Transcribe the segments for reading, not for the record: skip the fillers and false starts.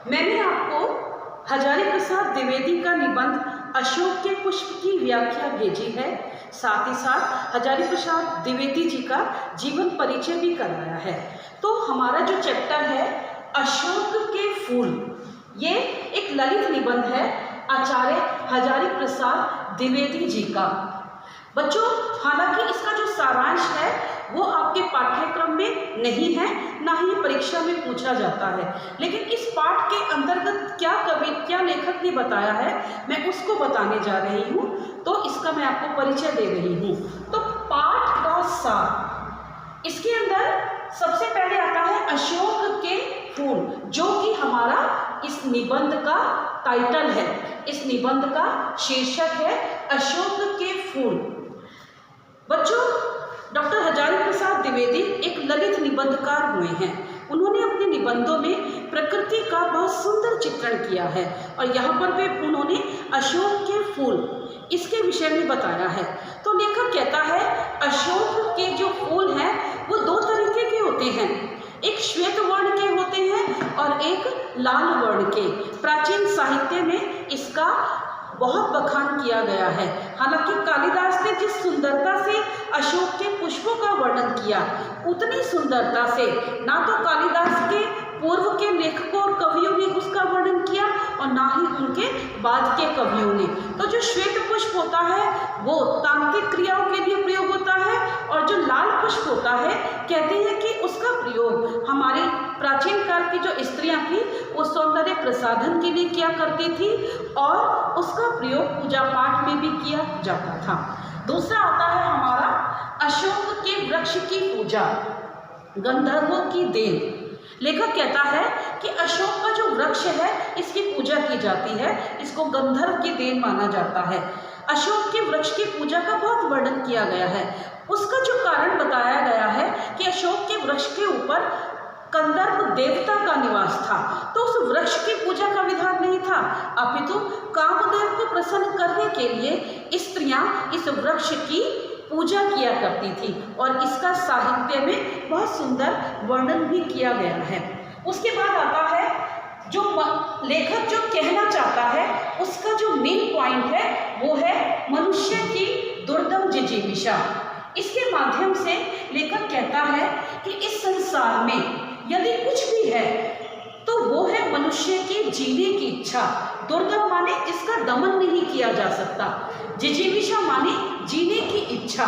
मैंने आपको हजारी प्रसाद द्विवेदी का निबंध अशोक के पुष्प की व्याख्या भेजी है। साथ ही साथ हजारी प्रसाद द्विवेदी जी का जीवन परिचय भी कराया है। तो हमारा जो चैप्टर है अशोक के फूल, ये एक ललित निबंध है आचार्य हजारी प्रसाद द्विवेदी जी का। बच्चों, हालांकि इसका जो सारांश है वो आपके पाठ्यक्रम में नहीं है, ना ही परीक्षा में पूछा जाता है, लेकिन इस पाठ के अंतर्गत क्या लेखक ने बताया है मैं उसको बताने जा रही हूँ। तो इसका मैं आपको परिचय दे रही हूँ। तो पाठ का सार, इसके अंदर सबसे पहले आता है अशोक के फूल, जो कि हमारा इस निबंध का टाइटल है, इस निबंध का शीर्षक है अशोक के फूल। बच्चों, डॉक्टर हजारी प्रसाद द्विवेदी एक ललित निबंधकार हुए हैं। उन्होंने अपने निबंधों में प्रकृति का बहुत सुंदर चित्रण किया है और यहाँ पर भी उन्होंने अशोक के फूल इसके विषय में बताया है। तो लेखक कहता है अशोक के जो फूल हैं वो दो तरीके के होते हैं, एक श्वेत वर्ण के होते हैं और एक लाल वर्ण के। प्राचीन साहित्य में इसका बहुत बखान किया गया है। हालांकि कालिदास ने जिस सुंदरता से अशोक के पुष्पों का वर्णन किया, उतनी सुंदरता से ना तो कालिदास के पूर्व के लेखकों और कवियों ने उसका वर्णन किया और ना ही उनके बाद के कवियों ने। तो जो श्वेत पुष्प होता है वो तांत्रिक क्रियाओं के लिए प्रयोग होता है और जो लाल पुष्प होता है कहते हैं कि उसका प्रयोग हमारी प्राचीन काल की जो स्त्रियां थी वो सौंदर्य प्रसाधन के लिए किया करती थी और उसका प्रयोग पूजा पाठ में भी किया जाता था। दूसरा आता है हमारा अशोक के वृक्ष की पूजा, गंधर्वों की देन। लेखक कहता है कि अशोक का जो वृक्ष है इसकी पूजा की जाती है, इसको गंधर्व की देन माना जाता है। अशोक के वृक्ष की पूजा का बहुत वर्णन किया गया है। उसका जो कारण बताया गया है कि अशोक के वृक्ष के ऊपर कंदर्प देवता का निवास था, तो उस वृक्ष की पूजा का विधान नहीं था, अपितु कामदेव को प्रसन्न करने के लिए स्त्रियां इस वृक्ष की पूजा किया करती थी और इसका साहित्य में बहुत सुंदर वर्णन भी किया गया है। उसके बाद आता है जो लेखक जो कहना चाहता है उसका जो मेन पॉइंट है वो है मनुष्य की दुर्दम जिजीविषा। इसके माध्यम से लेखक कहता है कि इस संसार में यदि कुछ भी है तो वो है मनुष्य की जीने की इच्छा। दुर्दम माने जिसका दमन नहीं किया जा सकता, जिजीविषा माने जीने की इच्छा।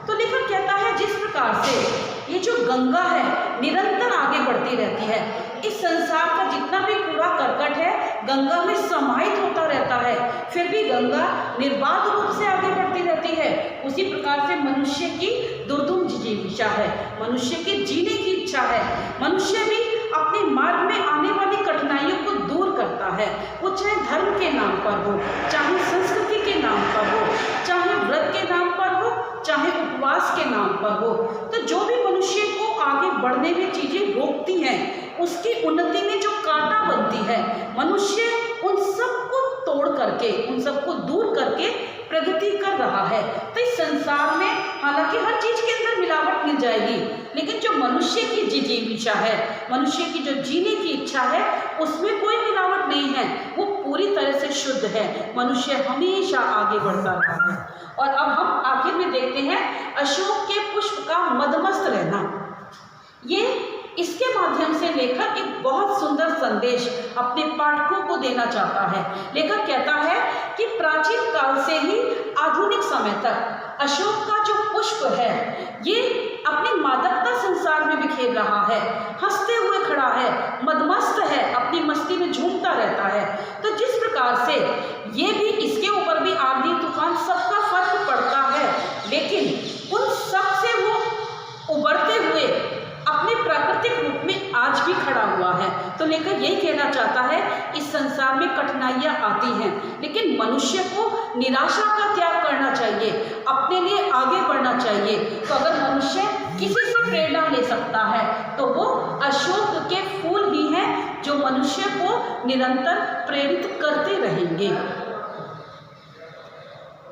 तो लेखक कहता है जिस प्रकार से ये जो गंगा है निरंतर आगे बढ़ती रहती है, इस संसार का जितना भी कूड़ा करकट है गंगा में समाहित होता रहता है, फिर भी गंगा निर्बाध रूप से आगे बढ़ती रहती है। उसी प्रकार से मनुष्य की दुर्दम जिजीविषा है, मनुष्य की जीने की इच्छा है। मनुष्य भी अपने मार्ग में आने वाली कठिनाइयों को दूर करता है, वो चाहे धर्म के नाम पर हो, चाहे संस्कृति के नाम पर हो, चाहे व्रत के नाम पर हो, चाहे उपवास के नाम पर हो। तो जो भी मनुष्य को आगे बढ़ने में चीजें रोकती हैं, उसकी उन्नति में जो कांटा बनती है, मनुष्य उन सबको तोड़ करके, उन सबको दूर करके प्रगति कर रहा है। तो इस संसार में हालांकि हर चीज के अंदर मिलावट मिल जाएगी, लेकिन जो मनुष्य की जिजीविषा है, मनुष्य की जो जीने की इच्छा है, उसमें कोई मिलावट नहीं है, वो पूरी तरह से शुद्ध है। मनुष्य हमेशा आगे बढ़ता रहा है। और अब हम आखिर में देखते हैं अशोक के पुष्प का मदमस्त रहना। ये इसके माध्यम से लेखक एक बहुत सुंदर संदेश अपने पाठकों को देना चाहता है। लेखक कहता है कि प्राचीन काल से ही आधुनिक समय तक अशोक का जो पुष्प है ये अपनी मादकता संसार में बिखेर रहा है, हंसते हुए खड़ा है, मदमस्त है, अपनी मस्ती में झूमता रहता है। तो जिस प्रकार से ये भी, इसके ऊपर भी आंधी तूफान सबका फर्क पड़ता है, लेकिन उन सब से वो उभरते हुए अपने प्राकृतिक रूप में आज भी खड़ा हुआ है। तो लेखक यही कहना चाहता है इस संसार में कठिनाइयां आती हैं, लेकिन मनुष्य को निराशा का त्याग करना चाहिए, अपने लिए आगे बढ़ना चाहिए। तो अगर मनुष्य किसी से प्रेरणा ले सकता है तो वो अशोक के फूल ही हैं जो मनुष्य को निरंतर प्रेरित करते रहेंगे।